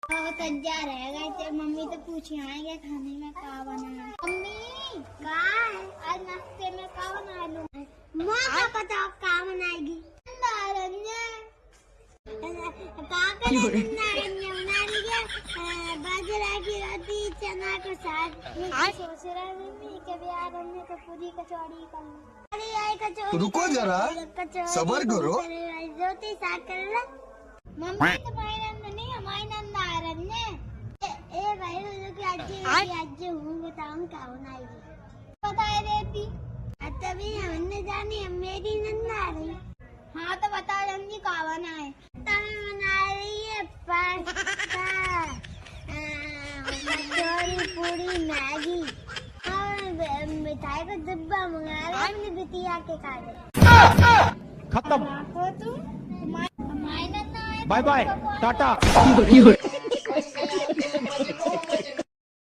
बहुत तज्जा रहेगा तो मम्मी तो पूछ आएंगे खाने में क्या बना। मम्मी क्या है आज नाश्ते में क्या बना लूं? माँ का पता क्या बनाएगी? नारंगी बाजरा की रोटी चना के साथ। सोच रहा है मम्मी कभी आज हमने तो पूरी कचौड़ी कर ली। रुको जरा सबर करो। रोटी साग कर लो। मम्मी तुम्हारी नंद नहीं हमारी नंद आ रही है। ए भाई आज हूँ बताऊँ क्या बनाएगी? बता देती तभी हमने जानी मेरी नंद आ रही। हाँ तो बता रंजी क्या बनाए? तभी बना रही है पास्ता कचौड़ी पूरी मैगी और मिठाई का डिब्बा मंगा रहा है। हमने बिटिया के कार्ड खत्म। हमारी नंद आए। Bye bye Tata.